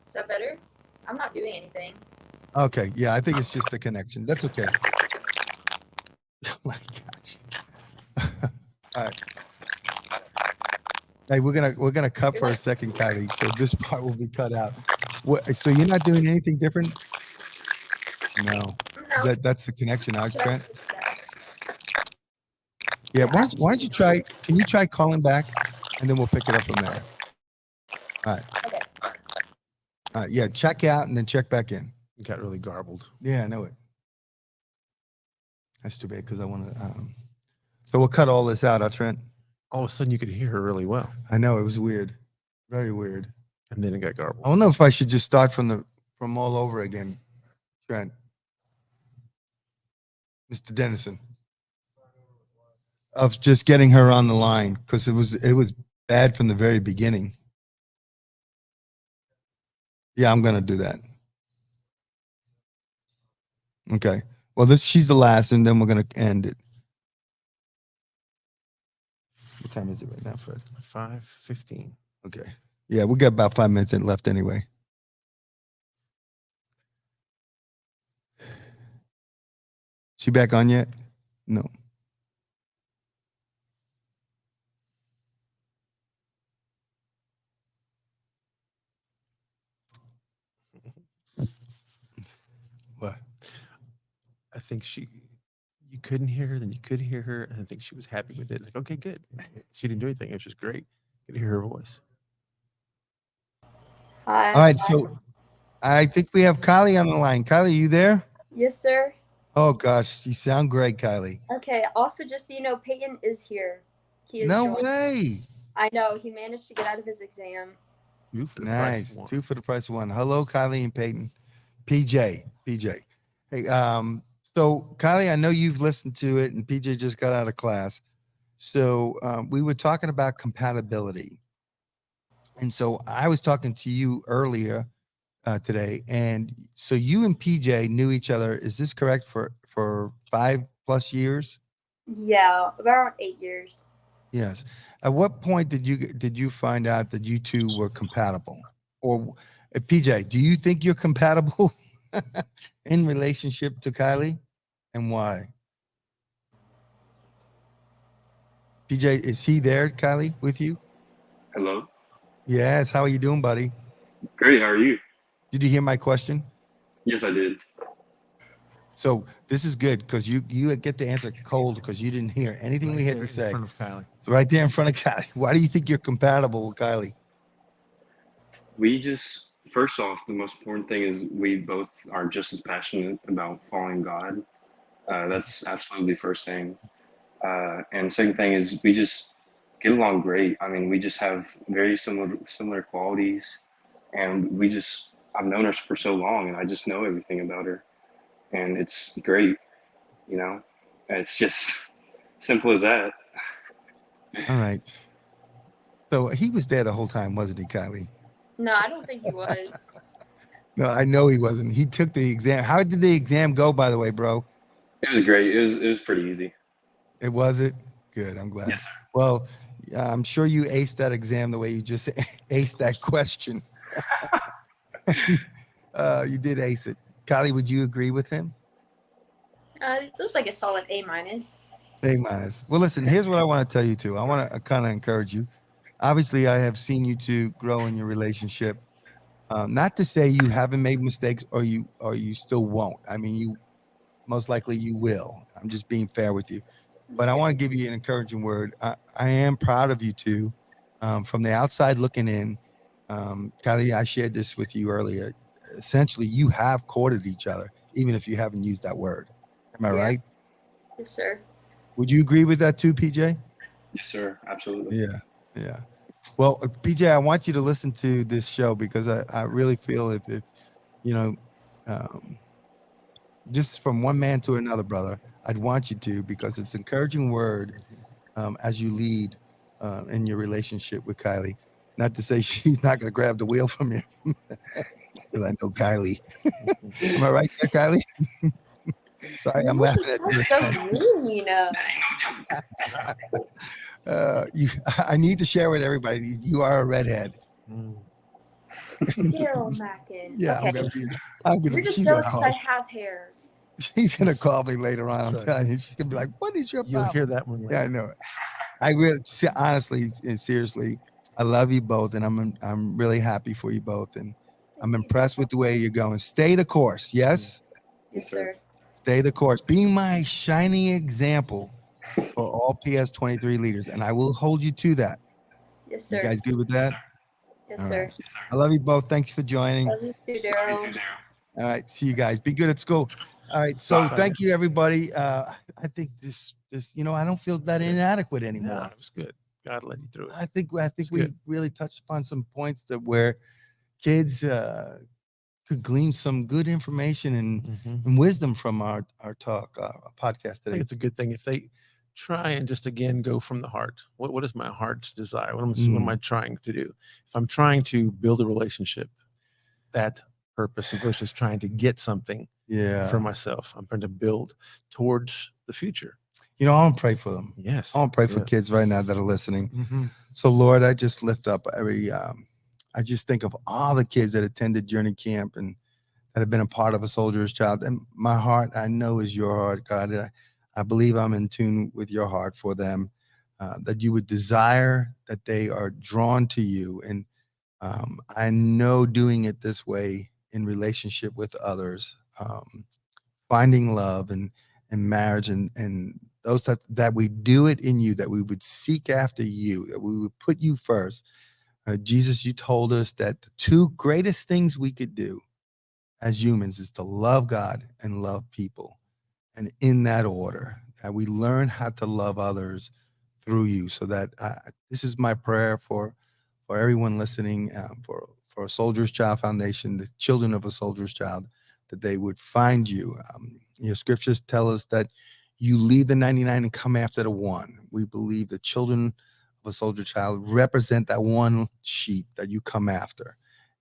Is that better? I'm not doing anything. Okay, yeah, I think it's just the connection. That's okay. Oh my gosh. All right. Hey, we're gonna cut for a second, Kylie. So this part will be cut out. So you're not doing anything different? No. No. That's the connection out, Should I Trent? switch that? Yeah, Yeah, why don't you try? Can you try calling back, and then we'll pick it up from there. All right. Okay. Yeah, check out and then check back in. It got really garbled. Yeah, I know it. That's too bad because I want to. So we'll cut all this out, huh, Trent? All of a sudden, you could hear her really well, I know it was weird, very weird. and then it got garbled. I don't know if I should just start from all over again, Trent. Mr. Dennison, of just getting her on the line because it was bad from the very beginning. Yeah, I'm gonna do that. Okay. Well, she's the last, and then we're gonna end it. What time is it right now, Fred? 5:15. Okay. Yeah, we got about 5 minutes left anyway. She back on yet? No. What? I think you couldn't hear her, then you could hear her, and I think she was happy with it. Like, okay, good. She didn't do anything. It was just great. Could hear her voice. Hi. All right, so I think we have Kylie on the line. Kylie, you there? Yes, sir. Oh gosh, you sound great, Kylie. Okay. Also, just so you know, Peyton is here. He is No joining. way. I know. He managed to get out of his exam. Nice. 2 for the price of 1. Hello, Kylie and Peyton. PJ. Hey, so Kylie, I know you've listened to it, and PJ just got out of class. So we were talking about compatibility. And so I was talking to you earlier today, and so you and PJ knew each other. Is this correct? For 5+ years? Yeah, about 8 years. Yes. At what point did you find out that you two were compatible? Or PJ, do you think you're compatible in relationship to Kylie, and why? PJ, is he there, Kylie, with you? Hello. Yes. How are you doing, buddy? Great. How are you? Did you hear my question? Yes, I did. So this is good because you get to answer cold because you didn't hear anything Right we had there to in say. front of Kylie. So right there in front of Kylie. Why do you think you're compatible with Kylie? We just, first off, the most important thing is we both are just as passionate about following God. That's absolutely first thing. And second thing is we just get along great. I mean, we just have very similar qualities, and I've known her for so long, and I just know everything about her, and it's great. You know, it's just simple as that. All right. So he was there the whole time, wasn't he, Kylie? No, I don't think he was. No, I know he wasn't. He took the exam. How did the exam go, by the way, bro? It was great. It was pretty easy. It was it? Good. I'm glad. Yes, sir. Well, I'm sure you aced that exam the way you just aced that question. You did ace it. Kylie, would you agree with him? It was like a solid A minus. A minus. Well, listen, here's what I want to tell you too. I want to kind of encourage you. Obviously, I have seen you two grow in your relationship. Not to say you haven't made mistakes or you still won't. I mean, you most likely you will. I'm just being fair with you. But I want to give you an encouraging word. I am proud of you two. From the outside looking in, Kylie, I shared this with you earlier. Essentially, you have courted each other, even if you haven't used that word. Am I right? Yes, sir. Would you agree with that too, PJ? Yes, sir. Absolutely. Yeah, yeah. Well, PJ, I want you to listen to this show because I really feel if you know, um, just from one man to another, brother, I'd want you to because it's encouraging word as you lead in your relationship with Kylie. Not to say she's not going to grab the wheel from you, because I know Kylie. Am I right there, Kylie? Sorry, I'm laughing at you. That's so mean. I need to share with everybody. You are a redhead. Daryl Mackin. Yeah, Okay. You're just she's jealous gonna because I have hair. She's gonna call me later on. I'm That's right. telling you, she's gonna be like, "What is your You'll problem?" hear that one later. Yeah, I know it. I really, honestly and seriously, I love you both, and I'm really happy for you both, and I'm impressed with the way you're going. Stay the course, yes. Yes, sir. Stay the course. Be my shining example for all PS23 leaders, and I will hold you to that. Yes, You sir. guys good with that? Yes, All sir. right. I love you both. Thanks for joining. Love you too, Daryl. All right. See you guys. Be good at school. All right. So Bye. thank you, everybody. I think this, I don't feel that inadequate No, anymore. it was good. God led you through it. I think we good. really touched upon some points that where kids could glean some good information and wisdom from our talk, podcast I today. think it's a good thing if they try and just again go from the heart. What is my heart's desire? What am I trying to do? If I'm trying to build a relationship, that purpose versus trying to get something for myself, I'm trying to build towards the future. I want to pray for them. Yes. I want to pray for kids right now that are listening. So Lord, I just lift up I just think of all the kids that attended Journey Camp and that have been a part of a soldier's child. And my heart, I know, is your heart, God. I believe I'm in tune with your heart for them, that you would desire that they are drawn to you. And I know doing it this way in relationship with others, finding love and marriage and those types, that we do it in you, that we would seek after you, that we would put you first. Jesus, you told us that the two greatest things we could do as humans is to love God and love people. And in that order, that we learn how to love others through you. So that this is my prayer for everyone listening, for a Soldier's Child Foundation, the children of a soldier's child, that they would find you. Your scriptures tell us that you leave the 99 and come after the one. We believe the children of a soldier child represent that one sheep that you come after.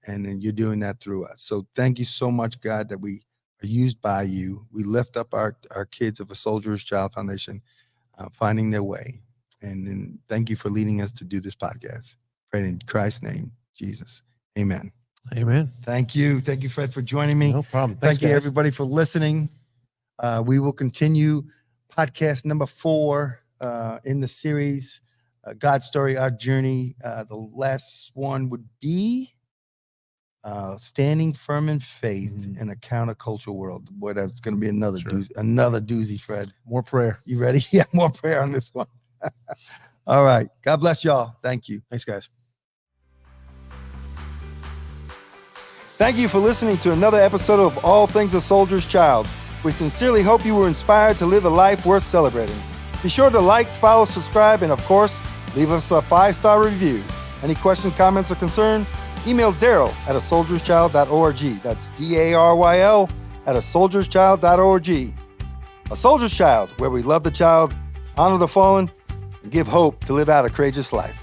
And then you're doing that through us. So thank you so much, God, that we are used by you. We lift up our kids of a Soldier's Child Foundation, finding their way. And then thank you for leading us to do this podcast. Pray in Christ's name, Jesus. Amen. Amen. Thank you. Thank you, Fred, for joining me. No problem. Thank you, guys. everybody, for listening. We will continue podcast number 4 in the series, God's Story, Our Journey. The last one would be Standing Firm in Faith in a Countercultural World. Boy, that's going to be another doozy, Fred. More prayer. You ready? Yeah, more prayer on this one. All right. God bless y'all. Thank you. Thanks, guys. Thank you for listening to another episode of All Things a Soldier's Child. We sincerely hope you were inspired to live a life worth celebrating. Be sure to like, follow, subscribe, and of course, leave us a 5-star review. Any questions, comments, or concern? Email Daryl at asoldierschild.org. That's DARYL at asoldierschild.org. A Soldier's Child, where we love the child, honor the fallen, and give hope to live out a courageous life.